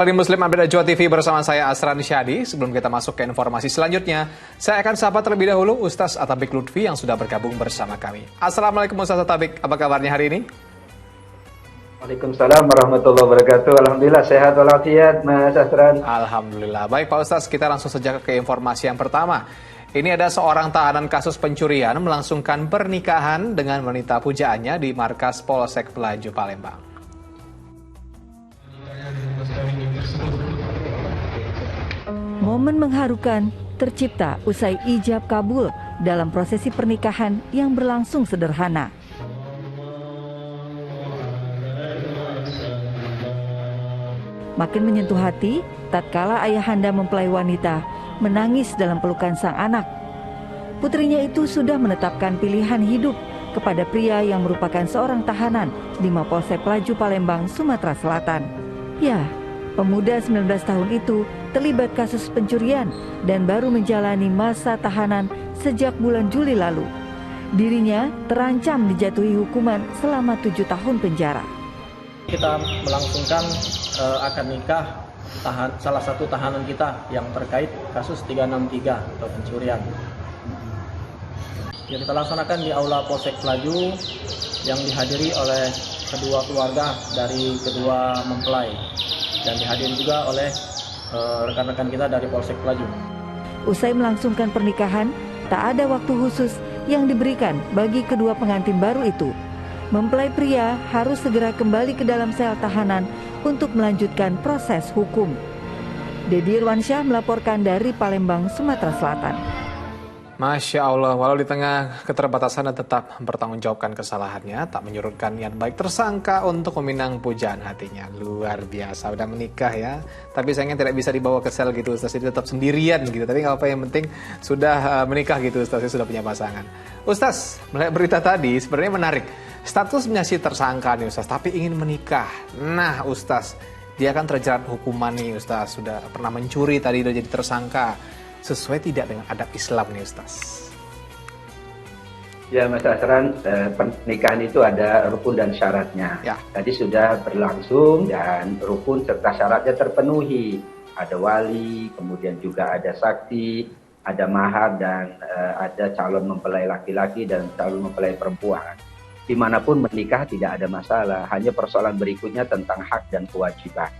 Di Muslim Update Ajwa TV bersama saya Asran Syadi. Sebelum kita masuk ke informasi selanjutnya, saya akan sapa terlebih dahulu Ustaz Atabik Lutfi yang sudah bergabung bersama kami. Assalamualaikum Ustaz Atabik, apa kabarnya hari ini? Waalaikumsalam warahmatullahi wabarakatuh. Alhamdulillah sehat walafiat Mas Asran. Alhamdulillah. Baik Pak Ustaz, kita langsung saja ke informasi yang pertama. Ini ada seorang tahanan kasus pencurian melangsungkan pernikahan dengan wanita pujaannya di markas Polsek Pelaju Palembang. Momen mengharukan tercipta usai ijab kabul dalam prosesi pernikahan yang berlangsung sederhana. Makin menyentuh hati tatkala ayahanda mempelai wanita menangis dalam pelukan sang anak. Putrinya itu sudah menetapkan pilihan hidup kepada pria yang merupakan seorang tahanan di Mapolsek Pelaju Palembang, Sumatera Selatan. Ya, pemuda 19 tahun itu terlibat kasus pencurian dan baru menjalani masa tahanan sejak bulan Juli lalu. Dirinya terancam dijatuhi hukuman selama 7 tahun penjara. Kita melangsungkan akad nikah salah satu tahanan kita yang terkait kasus 363 atau pencurian. Yang kita laksanakan di Aula Polsek Pelaju yang dihadiri oleh kedua keluarga dari kedua mempelai dan dihadiri juga oleh rekan-rekan kita dari Polsek Pelaju. Usai melangsungkan pernikahan, tak ada waktu khusus yang diberikan bagi kedua pengantin baru itu. Mempelai pria harus segera kembali ke dalam sel tahanan untuk melanjutkan proses hukum. Dedi Irwansyah melaporkan dari Palembang, Sumatera Selatan. Masya Allah, walau di tengah keterbatasan dan tetap mempertanggungjawabkan kesalahannya, tak menyurutkan niat baik tersangka untuk meminang pujaan hatinya. Luar biasa, udah menikah ya. Tapi sayangnya tidak bisa dibawa ke sel gitu Ustaz, jadi tetap sendirian gitu. Tapi nggak apa, yang penting sudah menikah gitu Ustaz, sudah punya pasangan. Ustaz, melihat berita tadi sebenarnya menarik. Statusnya sih tersangka nih Ustaz, tapi ingin menikah. Nah Ustaz, dia akan terjerat hukuman nih Ustaz, sudah pernah mencuri tadi udah jadi tersangka. Sesuai tidak dengan adab Islam nih Ustaz? Ya Mas Asran, pernikahan itu ada rukun dan syaratnya. Ya. Tadi sudah berlangsung dan rukun serta syaratnya terpenuhi. Ada wali, kemudian juga ada saksi, ada mahar, dan ada calon mempelai laki-laki dan calon mempelai perempuan. Dimanapun menikah tidak ada masalah, hanya persoalan berikutnya tentang hak dan kewajiban.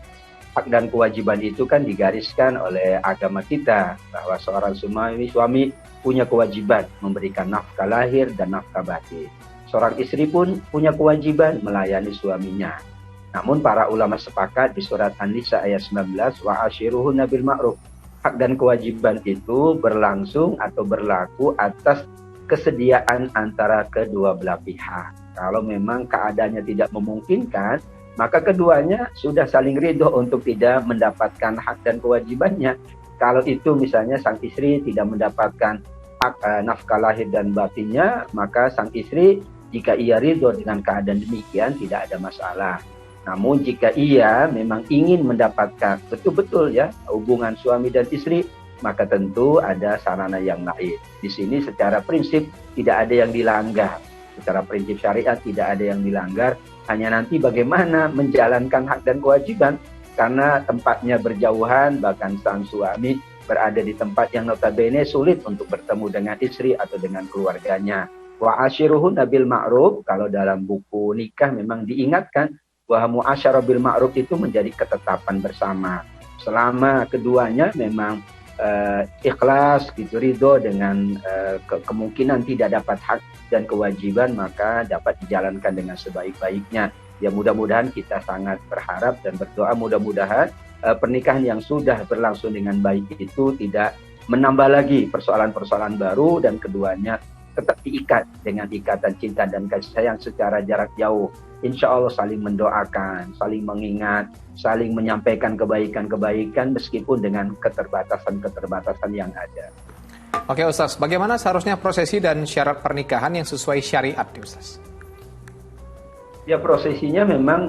Hak dan kewajiban itu kan digariskan oleh agama kita, bahwa seorang suami punya kewajiban memberikan nafkah lahir dan nafkah batin. Seorang istri pun punya kewajiban melayani suaminya. Namun para ulama sepakat di surat An-Nisa ayat 19, wa ashiruhunna bil ma'ruf. Hak dan kewajiban itu berlangsung atau berlaku atas kesediaan antara kedua belah pihak. Kalau memang keadaannya tidak memungkinkan, maka keduanya sudah saling ridho untuk tidak mendapatkan hak dan kewajibannya. Kalau itu misalnya sang istri tidak mendapatkan hak nafkah lahir dan batinnya, maka sang istri jika ia ridho dengan keadaan demikian tidak ada masalah. Namun jika ia memang ingin mendapatkan betul-betul ya hubungan suami dan istri, maka tentu ada sarana yang lain. Di sini secara prinsip tidak ada yang dilanggar. Secara prinsip syariat tidak ada yang dilanggar, hanya nanti bagaimana menjalankan hak dan kewajiban, karena tempatnya berjauhan, bahkan sang suami berada di tempat yang notabene sulit untuk bertemu dengan istri atau dengan keluarganya. Wa ashiruhunna bil ma'ruf, kalau dalam buku nikah memang diingatkan bahwa muasyarah bil ma'ruf itu menjadi ketetapan bersama. Selama keduanya memang ikhlas gitu, ridho dengan kemungkinan tidak dapat hak dan kewajiban, maka dapat dijalankan dengan sebaik-baiknya. Ya mudah-mudahan kita sangat berharap dan berdoa mudah-mudahan pernikahan yang sudah berlangsung dengan baik itu tidak menambah lagi persoalan-persoalan baru, dan keduanya tetap diikat dengan ikatan cinta dan kasih sayang secara jarak jauh. Insya Allah saling mendoakan, saling mengingat, saling menyampaikan kebaikan-kebaikan meskipun dengan keterbatasan-keterbatasan yang ada. Oke Ustaz, bagaimana seharusnya prosesi dan syarat pernikahan yang sesuai syariat Ustaz? Ya prosesinya memang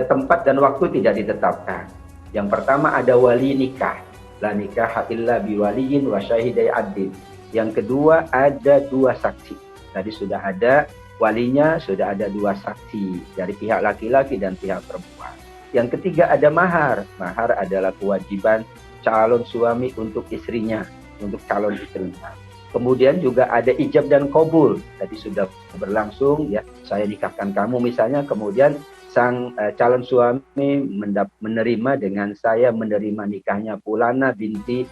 tempat dan waktu tidak ditetapkan. Yang pertama ada wali nikah, la nikah illa biwaliyin wa syahidai adil. Yang kedua ada 2 saksi. Tadi sudah ada walinya, sudah ada 2 saksi dari pihak laki-laki dan pihak perempuan. Yang ketiga ada mahar. Mahar adalah kewajiban calon suami untuk istrinya, untuk calon istrinya. Kemudian juga ada ijab dan qabul. Tadi sudah berlangsung ya, saya nikahkan kamu misalnya, kemudian sang calon suami menerima dengan saya menerima nikahnya Fulana binti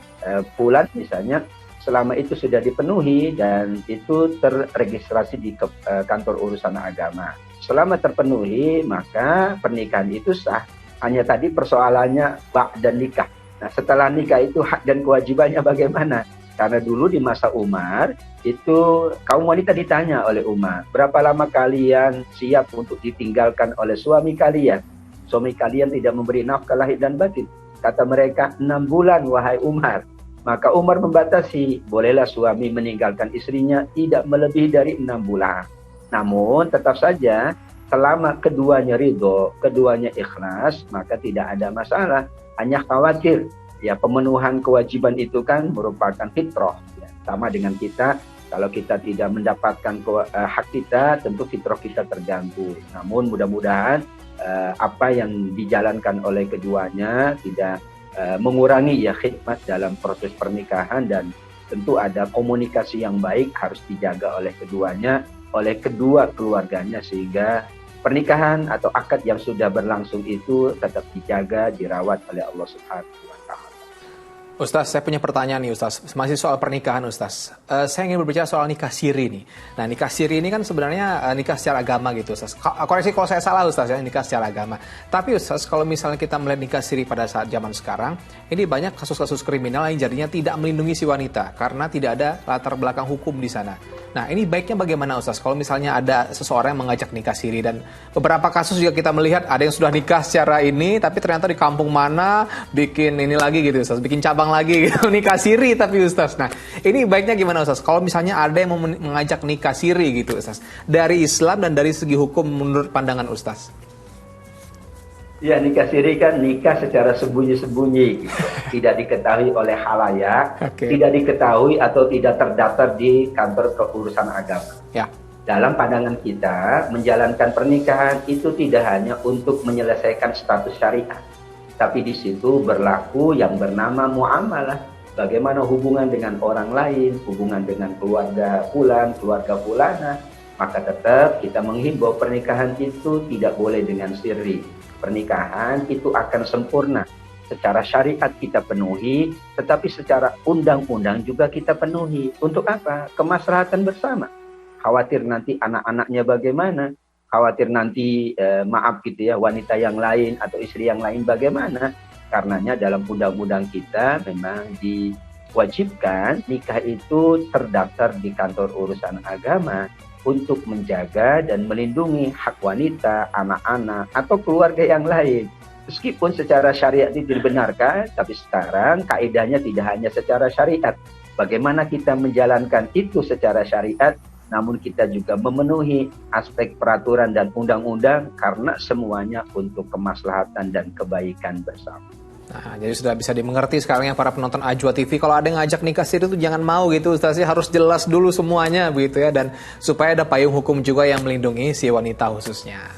Fulan misalnya, selama itu sudah dipenuhi dan itu terregistrasi di kantor urusan agama. Selama terpenuhi, maka pernikahan itu sah. Hanya tadi persoalannya bak dan nikah. Nah, setelah nikah itu hak dan kewajibannya bagaimana? Karena dulu di masa Umar, itu kaum wanita ditanya oleh Umar, berapa lama kalian siap untuk ditinggalkan oleh suami kalian? Suami kalian tidak memberi nafkah lahir dan batin. Kata mereka, 6 bulan wahai Umar. Maka Umar membatasi, bolehlah suami meninggalkan istrinya tidak melebihi dari 6 bulan. Namun tetap saja, selama keduanya ridho, keduanya ikhlas, maka tidak ada masalah. Hanya khawatir, ya pemenuhan kewajiban itu kan merupakan fitrah. Ya. Sama dengan kita, kalau kita tidak mendapatkan hak kita, tentu fitrah kita terganggu. Namun mudah-mudahan apa yang dijalankan oleh keduanya tidak mengurangi ya khidmat dalam proses pernikahan, dan tentu ada komunikasi yang baik harus dijaga oleh keduanya, oleh kedua keluarganya, sehingga pernikahan atau akad yang sudah berlangsung itu tetap dijaga, dirawat oleh Allah Subhanahu wa Ta'ala. Ustaz, saya punya pertanyaan nih Ustaz, masih soal pernikahan Ustaz. Saya ingin berbicara soal nikah siri nih. Nah, nikah siri ini kan sebenarnya nikah secara agama gitu Ustaz. Koreksi kalau saya salah Ustaz ya, nikah secara agama. Tapi Ustaz, kalau misalnya kita melihat nikah siri pada saat zaman sekarang, ini banyak kasus-kasus kriminal yang jadinya tidak melindungi si wanita karena tidak ada latar belakang hukum di sana. Nah, ini baiknya bagaimana Ustaz? Kalau misalnya ada seseorang yang mengajak nikah siri, dan beberapa kasus juga kita melihat ada yang sudah nikah secara ini, tapi ternyata di kampung mana bikin ini lagi gitu Ustaz, bikin cabang lagi gitu, nikah siri tapi Ustaz. Nah, ini baiknya gimana Ustaz? Kalau misalnya ada yang mau mengajak nikah siri gitu Ustaz, dari Islam dan dari segi hukum menurut pandangan Ustaz. Ya, nikah siri kan nikah secara sembunyi-sembunyi, gitu. Tidak diketahui oleh khalayak, tidak diketahui atau tidak terdaftar di kantor keurusan agama. Ya. Dalam pandangan kita, menjalankan pernikahan itu tidak hanya untuk menyelesaikan status syariat, tapi di situ berlaku yang bernama muamalah. Bagaimana hubungan dengan orang lain, hubungan dengan keluarga fulan, keluarga fulana. Maka tetap kita menghimbau pernikahan itu tidak boleh dengan siri. Pernikahan itu akan sempurna. Secara syariat kita penuhi, tetapi secara undang-undang juga kita penuhi. Untuk apa? Kemaslahatan bersama. Khawatir nanti anak-anaknya bagaimana? Khawatir nanti, maaf gitu ya, wanita yang lain atau istri yang lain bagaimana? Karenanya dalam undang-undang kita memang diwajibkan nikah itu terdaftar di kantor urusan agama untuk menjaga dan melindungi hak wanita, anak-anak, atau keluarga yang lain. Meskipun secara syariat itu dibenarkan, tapi sekarang kaidahnya tidak hanya secara syariat. Bagaimana kita menjalankan itu secara syariat, namun kita juga memenuhi aspek peraturan dan undang-undang karena semuanya untuk kemaslahatan dan kebaikan bersama. Nah, jadi sudah bisa dimengerti sekarang ya para penonton Ajwa TV, kalau ada yang ngajak nikah siri itu jangan mau gitu Ustaz, harus jelas dulu semuanya begitu ya, dan supaya ada payung hukum juga yang melindungi si wanita khususnya.